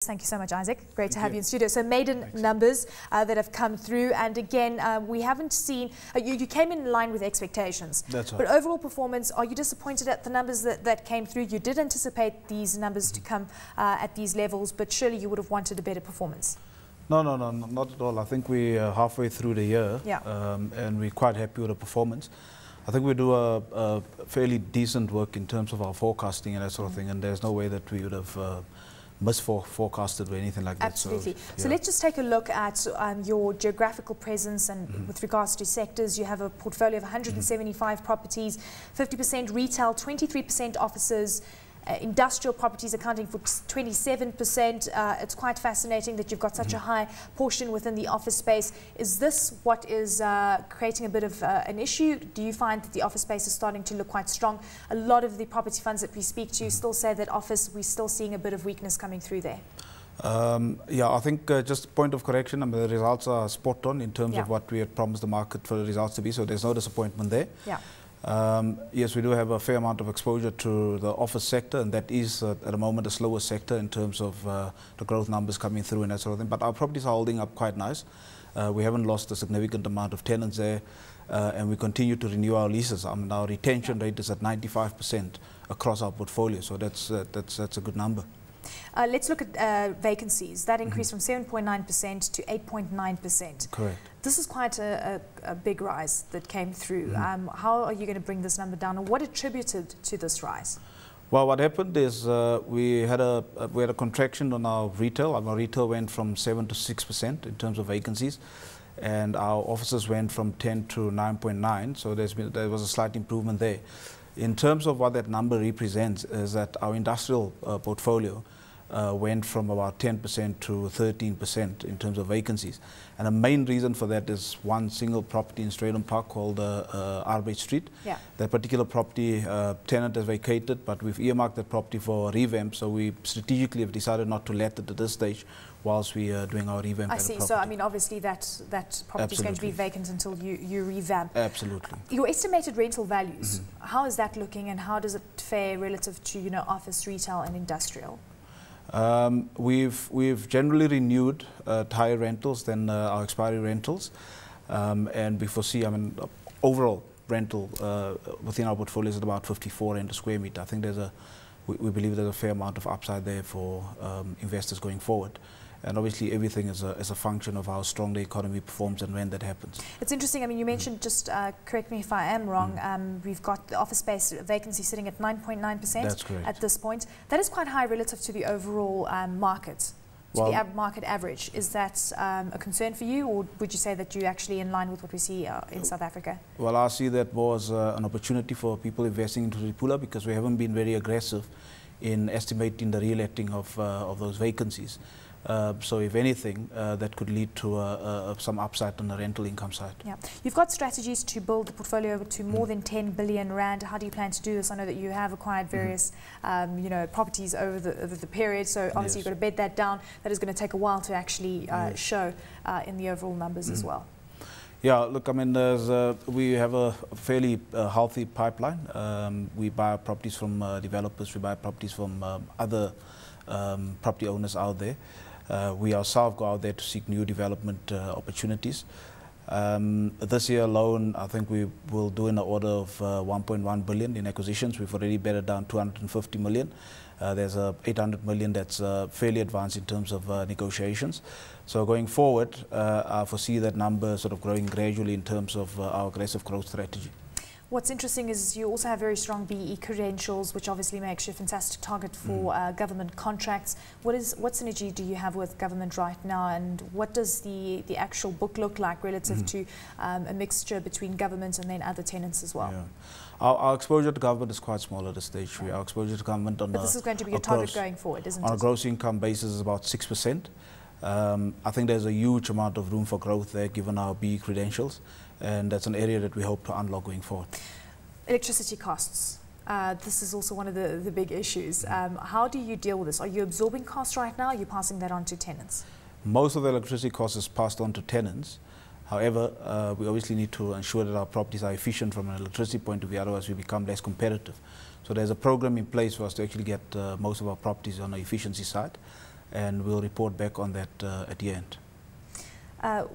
Thank you so much, Izak. Great to have you in studio. So maiden numbers that have come through, and again, we haven't seen, you came in line with expectations. That's right. But overall performance, are you disappointed at the numbers that came through? You did anticipate these numbers to come at these levels, but surely you would have wanted a better performance. No, not at all. I think we're halfway through the year, and we're quite happy with the performance. I think we do a fairly decent work in terms of our forecasting and that sort of thing, and there's no way that we would have misforecasted or anything like that. Absolutely. So let's just take a look at your geographical presence and with regards to sectors. You have a portfolio of 175 properties, 50% retail, 23% offices, industrial properties accounting for 27%. It's quite fascinating that you've got such a high portion within the office space. Is this what is creating a bit of an issue? Do you find that the office space is starting to look quite strong? A lot of the property funds that we speak to still say that office, we're still seeing a bit of weakness coming through there. Yeah, I think just a point of correction, I mean, the results are spot on in terms of what we had promised the market for the results to be, so there's no disappointment there. Yes, we do have a fair amount of exposure to the office sector, and that is at the moment a slower sector in terms of the growth numbers coming through and that sort of thing. But our properties are holding up quite nice. We haven't lost a significant amount of tenants there, and we continue to renew our leases. I mean, our retention rate is at 95% across our portfolio, so that's a good number. Let's look at vacancies. That increased from 7.9% to 8.9%. Correct. This is quite a big rise that came through. How are you going to bring this number down, and what attributed to this rise? Well, what happened is we had a contraction on our retail. Our retail went from 7 to 6% in terms of vacancies, and our offices went from 10 to 9.9. So there was a slight improvement there. In terms of what that number represents is that our industrial portfolio went from about 10% to 13% in terms of vacancies. And the main reason for that is one single property in Strydom Park called Arbeid Street. That particular property tenant has vacated, but we've earmarked that property for a revamp, so we strategically have decided not to let it at this stage whilst we are doing our revamp. I see. So, I mean, obviously that property is going to be vacant until you revamp. Absolutely. Your estimated rental values, how is that looking, and how does it fare relative to, office, retail and industrial? We've generally renewed higher rentals than our expiry rentals, and we foresee, I mean, overall rental within our portfolio is at about 54 rand a square meter. I think we believe there's a fair amount of upside there for investors going forward. And obviously everything is a function of how strong the economy performs and when that happens. It's interesting, I mean, you mentioned, just correct me if I am wrong, we've got the office space vacancy sitting at 9.9% That's correct. At this point. That is quite high relative to the overall market, to the market average. Is that a concern for you, or would you say that you're actually in line with what we see in South Africa? Well, I see that more as an opportunity for people investing into Dipula, because we haven't been very aggressive in estimating the re-letting of those vacancies. So if anything, that could lead to some upside on the rental income side. Yeah, you've got strategies to build the portfolio to more than 10 billion rand. How do you plan to do this? I know that you have acquired various, properties over the period. So obviously you've got to bed that down. That is going to take a while to actually show in the overall numbers as well. Yeah, look, I mean, we have a fairly healthy pipeline. We buy properties from developers. We buy properties from other property owners out there. We ourselves go out there to seek new development opportunities. This year alone, I think we will do in the order of 1.1 billion in acquisitions. We've already bedded down 250 million. There's 800 million that's fairly advanced in terms of negotiations. So going forward, I foresee that number sort of growing gradually in terms of our aggressive growth strategy. What's interesting is you also have very strong BE credentials, which obviously makes you a fantastic target for government contracts. What synergy do you have with government right now, and what does the actual book look like relative to a mixture between government and then other tenants as well? Our exposure to government is quite small at this stage. Our exposure to government on this is going to be a target going forward, isn't it? On a gross income basis is about 6%. I think there's a huge amount of room for growth there given our BE credentials, and that's an area that we hope to unlock going forward. Electricity costs. This is also one of the big issues. How do you deal with this? Are you absorbing costs right now? Are you passing that on to tenants? Most of the electricity costs is passed on to tenants. However, we obviously need to ensure that our properties are efficient from an electricity point of view, otherwise we become less competitive. So there's a program in place for us to actually get most of our properties on the efficiency side. and we'll report back on that at the end.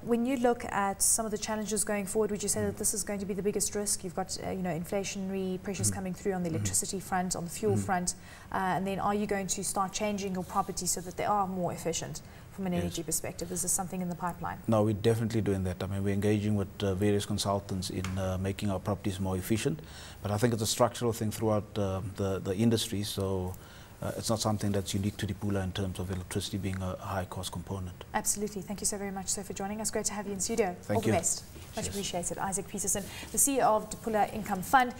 When you look at some of the challenges going forward, would you say that this is going to be the biggest risk? You've got inflationary pressures coming through on the electricity front, on the fuel front, and then are you going to start changing your properties so that they are more efficient from an energy perspective? Is this something in the pipeline? No, we're definitely doing that. I mean, we're engaging with various consultants in making our properties more efficient, but I think it's a structural thing throughout the industry, so it's not something that's unique to Dipula in terms of electricity being a high cost component. Absolutely. Thank you so very much, sir, for joining us. Great to have you in studio. Thank you. All the best. Much appreciated. Izak Petersen, the CEO of Dipula Income Fund.